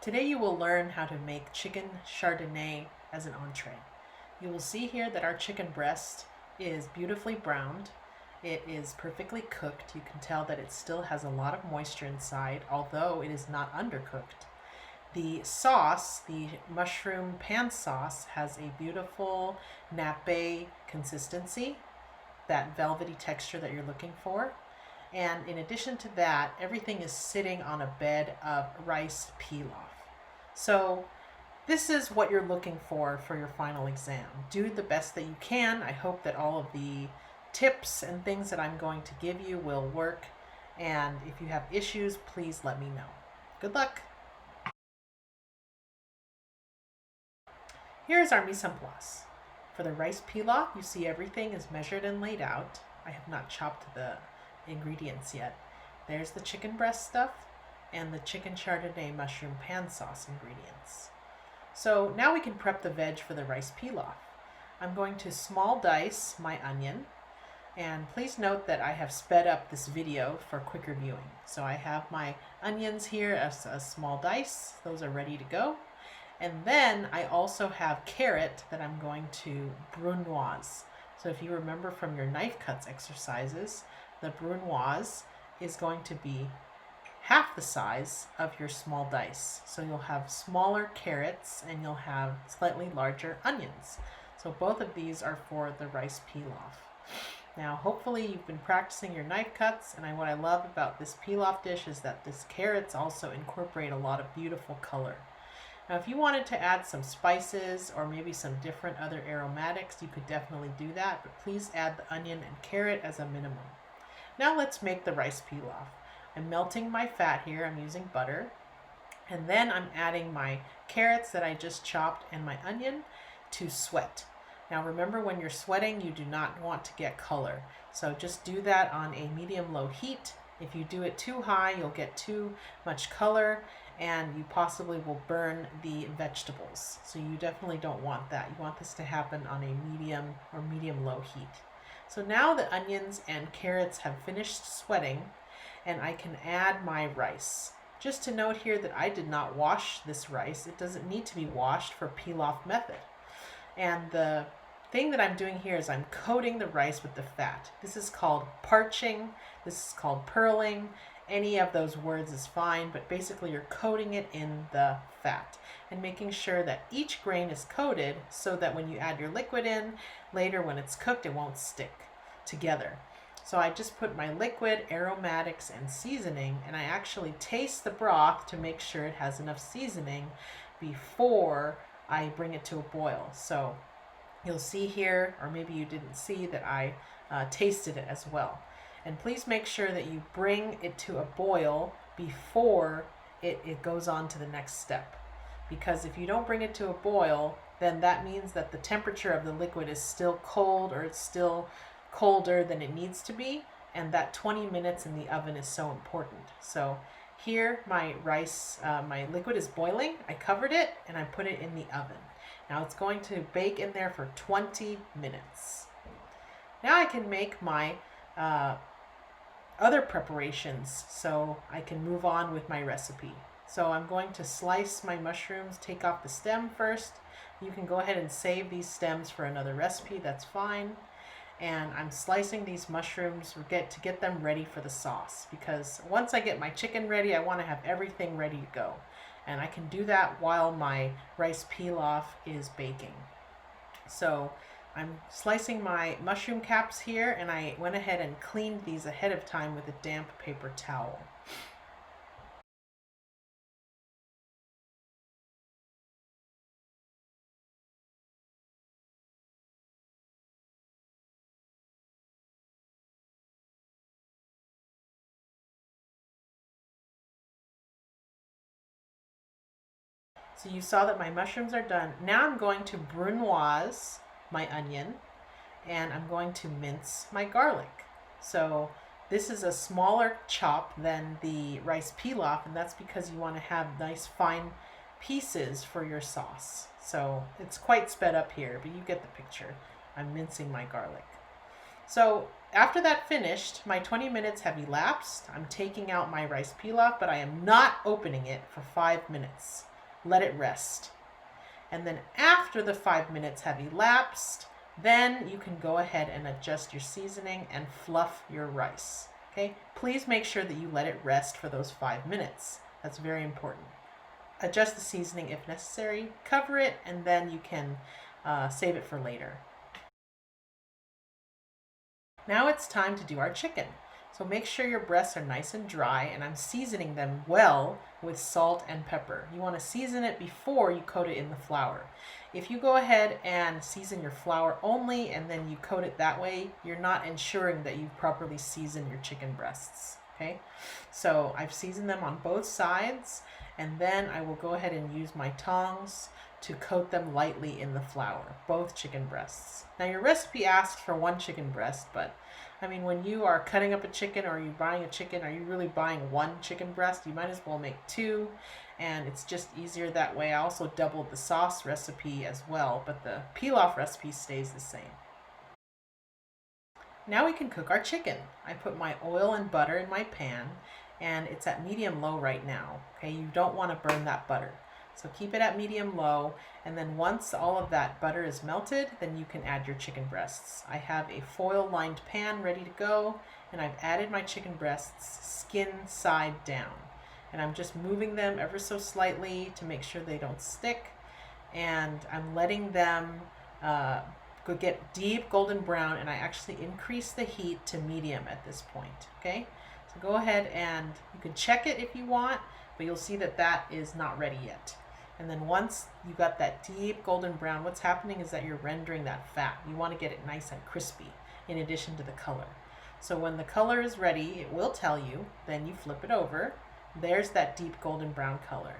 Today you will learn how to make chicken Chardonnay as an entree. You will see here that our chicken breast is beautifully browned. It is perfectly cooked. You can tell that it still has a lot of moisture inside, although it is not undercooked. The sauce, the mushroom pan sauce, has a beautiful nappe consistency, that velvety texture that you're looking for. And in addition to that, everything is sitting on a bed of rice pilaf. So this is what you're looking for your final exam. Do the best that you can. I hope that all of the tips and things that I'm going to give you will work. And if you have issues, please let me know. Good luck. Here's our mise en place. For the rice pilaf, you see everything is measured and laid out. I have not chopped the ingredients yet. There's the chicken breast stuff and the chicken Chardonnay mushroom pan sauce ingredients. So now we can prep the veg for the rice pilaf. I'm going to small dice my onion, and please note that I have sped up this video for quicker viewing. So I have my onions here as a small dice. Those are ready to go. And then I also have carrot that I'm going to brunoise. So if you remember from your knife cuts exercises, the brunoise is going to be half the size of your small dice. So you'll have smaller carrots and you'll have slightly larger onions. So both of these are for the rice pilaf. Now hopefully you've been practicing your knife cuts, and what I love about this pilaf dish is that these carrots also incorporate a lot of beautiful color. Now if you wanted to add some spices or maybe some different other aromatics, you could definitely do that, but please add the onion and carrot as a minimum. Now let's make the rice pilaf. I'm melting my fat here. I'm using butter. And then I'm adding my carrots that I just chopped and my onion to sweat. Now remember, when you're sweating, you do not want to get color. So just do that on a medium-low heat. If you do it too high, you'll get too much color and you possibly will burn the vegetables. So you definitely don't want that. You want this to happen on a medium or medium-low heat. So now the onions and carrots have finished sweating, and I can add my rice. Just to note here that I did not wash this rice. It doesn't need to be washed for pilaf method. And the thing that I'm doing here is I'm coating the rice with the fat. This is called parching. This is called pearling. Any of those words is fine, but basically you're coating it in the fat and making sure that each grain is coated so that when you add your liquid in later, when it's cooked, it won't stick together. So I just put my liquid, aromatics, and seasoning, and I actually taste the broth to make sure it has enough seasoning before I bring it to a boil. So you'll see here, or maybe you didn't see, that I tasted it as well. And please make sure that you bring it to a boil before it goes on to the next step. Because if you don't bring it to a boil, then that means that the temperature of the liquid is still cold, or it's still colder than it needs to be, and that 20 minutes in the oven is so important. So here my rice, my liquid is boiling. I covered it and I put it in the oven. Now it's going to bake in there for 20 minutes. Now I can make my other preparations so I can move on with my recipe. So I'm going to slice my mushrooms, take off the stem first. You can go ahead and save these stems for another recipe, that's fine. And I'm slicing these mushrooms to get them ready for the sauce, because once I get my chicken ready, I want to have everything ready to go. And I can do that while my rice pilaf is baking. So I'm slicing my mushroom caps here, and I went ahead and cleaned these ahead of time with a damp paper towel. So you saw that my mushrooms are done. Now I'm going to brunoise my onion, and I'm going to mince my garlic. So this is a smaller chop than the rice pilaf, and that's because you want to have nice fine pieces for your sauce. So it's quite sped up here, but you get the picture. I'm mincing my garlic. So after that finished, my 20 minutes have elapsed. I'm taking out my rice pilaf, but I am not opening it for 5 minutes. let it rest. And then after the 5 minutes have elapsed, then you can go ahead and adjust your seasoning and fluff your rice. Okay, please make sure that you let it rest for those 5 minutes. That's very important. Adjust the seasoning if necessary, cover it, and then you can save it for later. Now it's time to do our chicken. So make sure your breasts are nice and dry, and I'm seasoning them well with salt and pepper. You want to season it before you coat it in the flour. If you go ahead and season your flour only and then you coat it that way, you're not ensuring that you've properly seasoned your chicken breasts. Okay, so I've seasoned them on both sides, and then I will go ahead and use my tongs to coat them lightly in the flour, both chicken breasts. Now your recipe asks for 1 chicken breast, but I mean, when you are cutting up a chicken or you're buying a chicken, are you really buying 1 chicken breast? You might as well make 2, and it's just easier that way. I also doubled the sauce recipe as well, but the pilaf recipe stays the same. Now we can cook our chicken. I put my oil and butter in my pan, and it's at medium low right now. Okay, you don't want to burn that butter. So keep it at medium low, and then once all of that butter is melted, then you can add your chicken breasts. I have a foil lined pan ready to go, and I've added my chicken breasts skin side down. And I'm just moving them ever so slightly to make sure they don't stick, and I'm letting them get deep golden brown, and I actually increase the heat to medium at this point. Okay, so go ahead and you can check it if you want, but you'll see that that is not ready yet. And then once you got that deep golden brown, what's happening is that you're rendering that fat. You want to get it nice and crispy in addition to the color. So when the color is ready, it will tell you, then you flip it over. There's that deep golden brown color.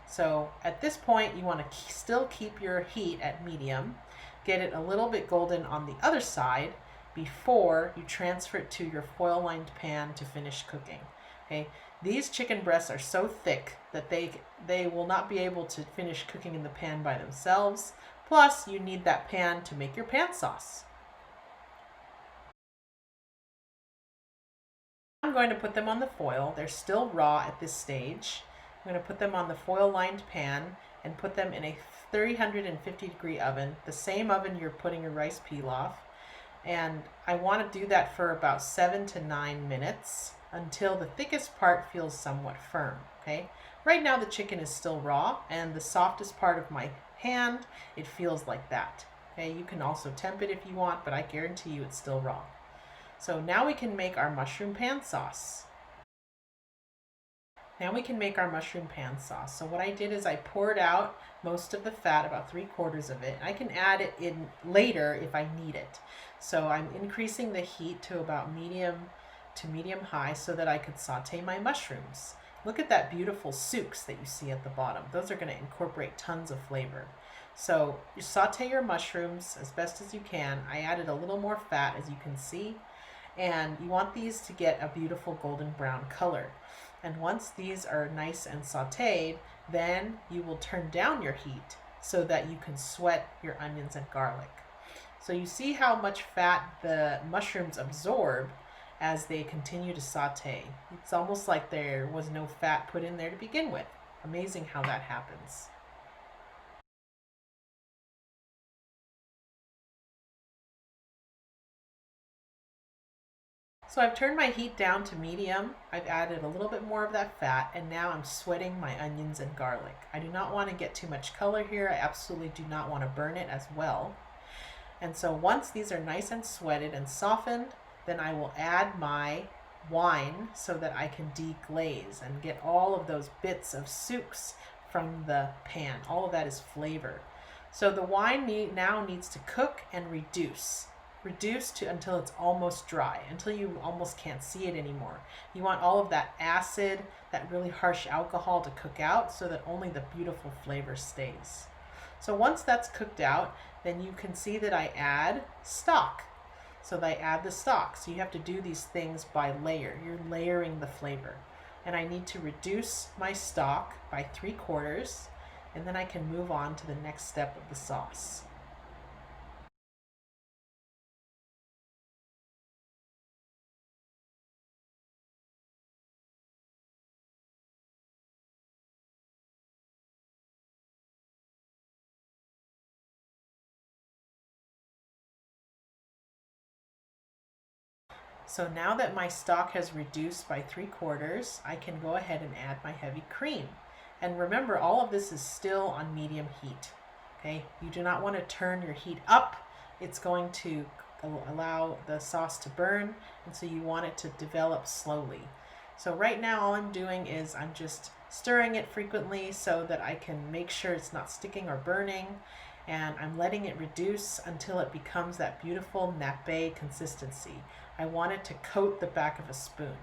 So at this point, you want to still keep your heat at medium, get it a little bit golden on the other side before you transfer it to your foil lined pan to finish cooking. Okay, these chicken breasts are so thick that they will not be able to finish cooking in the pan by themselves. Plus, you need that pan to make your pan sauce. I'm going to put them on the foil. They're still raw at this stage. I'm going to put them on the foil lined pan and put them in a 350-degree oven, the same oven you're putting your rice pilaf. And I want to do that for about 7 to 9 minutes until the thickest part feels somewhat firm. Okay, right now the chicken is still raw, and the softest part of my hand, it feels like that. Okay, you can also temp it if you want, but I guarantee you it's still raw. So now we can make our mushroom pan sauce. So what I did is I poured out most of the fat, about 3/4 of it. I can add it in later if I need it. So I'm increasing the heat to about medium to medium high so that I could saute my mushrooms. Look at that beautiful souks that you see at the bottom. Those are going to incorporate tons of flavor. So you saute your mushrooms as best as you can. I added a little more fat, as you can see, and you want these to get a beautiful golden brown color. And once these are nice and sauteed, then you will turn down your heat so that you can sweat your onions and garlic. So you see how much fat the mushrooms absorb as they continue to saute. It's almost like there was no fat put in there to begin with. Amazing how that happens. So I've turned my heat down to medium. I've added a little bit more of that fat, and now I'm sweating my onions and garlic. I do not want to get too much color here. I absolutely do not want to burn it as well. And so once these are nice and sweated and softened, then I will add my wine so that I can deglaze and get all of those bits of souks from the pan. All of that is flavor. So the wine now needs to cook and reduce until it's almost dry, until you almost can't see it anymore. You want all of that acid, that really harsh alcohol to cook out so that only the beautiful flavor stays. So once that's cooked out, then you can see that I add stock. So I add the stock. So you have to do these things by layer. You're layering the flavor. And I need to reduce my stock by 3/4, and then I can move on to the next step of the sauce. So now that my stock has reduced by 3/4, I can go ahead and add my heavy cream. And remember, all of this is still on medium heat. Okay, you do not want to turn your heat up. It's going to allow the sauce to burn, and so you want it to develop slowly. So right now all I'm doing is I'm just stirring it frequently so that I can make sure it's not sticking or burning, and I'm letting it reduce until it becomes that beautiful nappe consistency. I want it to coat the back of a spoon.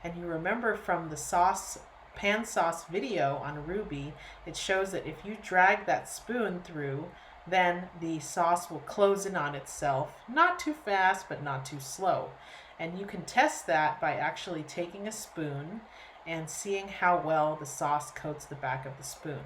And you remember from the pan sauce video on Ruby, it shows that if you drag that spoon through, then the sauce will close in on itself, not too fast, but not too slow. And you can test that by actually taking a spoon and seeing how well the sauce coats the back of the spoon.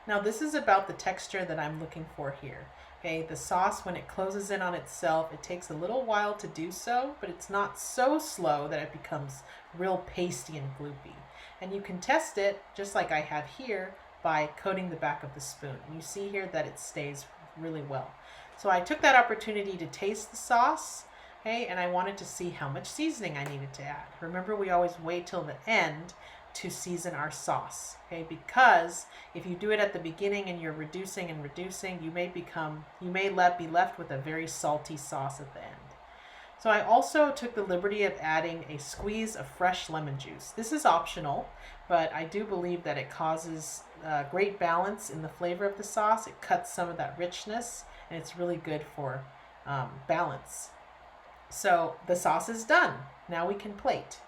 Now this is about the texture that I'm looking for here. Okay, the sauce, when it closes in on itself, it takes a little while to do so, but it's not so slow that it becomes real pasty and gloopy. And you can test it, just like I have here, by coating the back of the spoon. And you see here that it stays really well. So I took that opportunity to taste the sauce, okay, and I wanted to see how much seasoning I needed to add. Remember, we always wait till the end to season our sauce, okay, because if you do it at the beginning and you're reducing and reducing, you may be left with a very salty sauce at the end. So I also took the liberty of adding a squeeze of fresh lemon juice. This is optional, but I do believe that it causes great balance in the flavor of the sauce. It cuts some of that richness, and it's really good for balance. So the sauce is done. Now we can plate.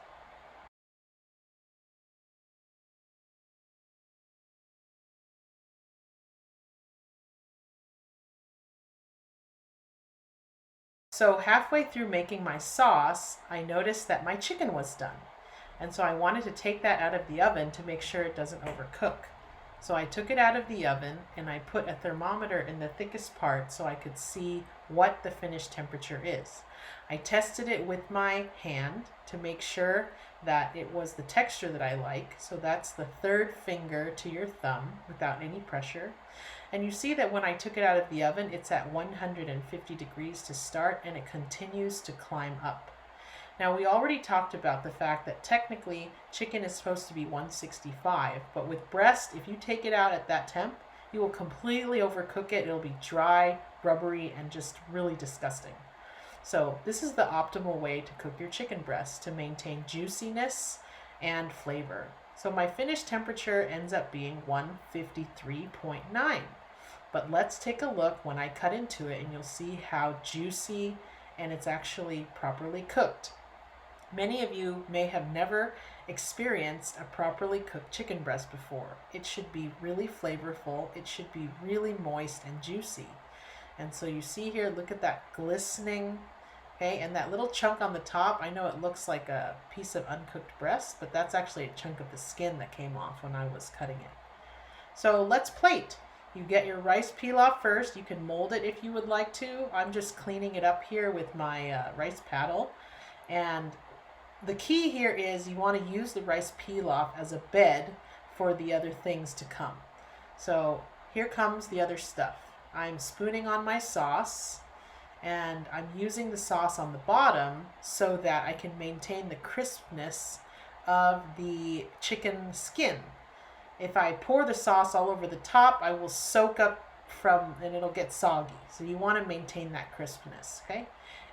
So halfway through making my sauce, I noticed that my chicken was done. And so I wanted to take that out of the oven to make sure it doesn't overcook. So I took it out of the oven and I put a thermometer in the thickest part so I could see what the finished temperature is. I tested it with my hand to make sure that it was the texture that I like. So that's the third finger to your thumb without any pressure. And you see that when I took it out of the oven, it's at 150 degrees to start, and it continues to climb up. Now, we already talked about the fact that technically chicken is supposed to be 165, but with breast, if you take it out at that temp, you will completely overcook it. It'll be dry, rubbery, and just really disgusting. So this is the optimal way to cook your chicken breast to maintain juiciness and flavor. So my finished temperature ends up being 153.9. But let's take a look when I cut into it, and you'll see how juicy and it's actually properly cooked. Many of you may have never experienced a properly cooked chicken breast before. It should be really flavorful. It should be really moist and juicy. And so you see here, look at that glistening, okay, and that little chunk on the top. I know it looks like a piece of uncooked breast, but that's actually a chunk of the skin that came off when I was cutting it. So let's plate. You get your rice pilaf first. You can mold it if you would like to. I'm just cleaning it up here with my rice paddle. And the key here is you want to use the rice pilaf as a bed for the other things to come. So here comes the other stuff. I'm spooning on my sauce, and I'm using the sauce on the bottom so that I can maintain the crispness of the chicken skin. If I pour the sauce all over the top, I will soak up and it'll get soggy. So you want to maintain that crispness, okay?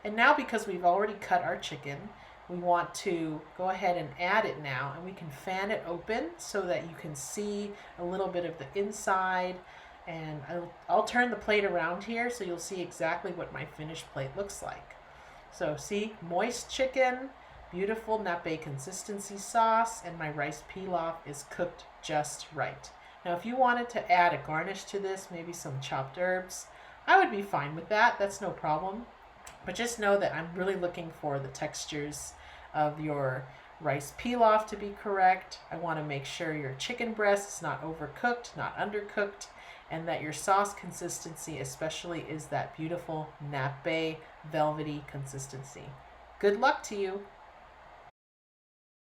And now, because we've already cut our chicken, we want to go ahead and add it now, and we can fan it open so that you can see a little bit of the inside. And I'll turn the plate around here so you'll see exactly what my finished plate looks like. So see, moist chicken, beautiful nappe consistency sauce, and my rice pilaf is cooked just right. Now, if you wanted to add a garnish to this, maybe some chopped herbs, I would be fine with that. That's no problem. But just know that I'm really looking for the textures of your rice pilaf to be correct. I want to make sure your chicken breast is not overcooked, not undercooked, and that your sauce consistency especially is that beautiful nappe velvety consistency. Good luck to you.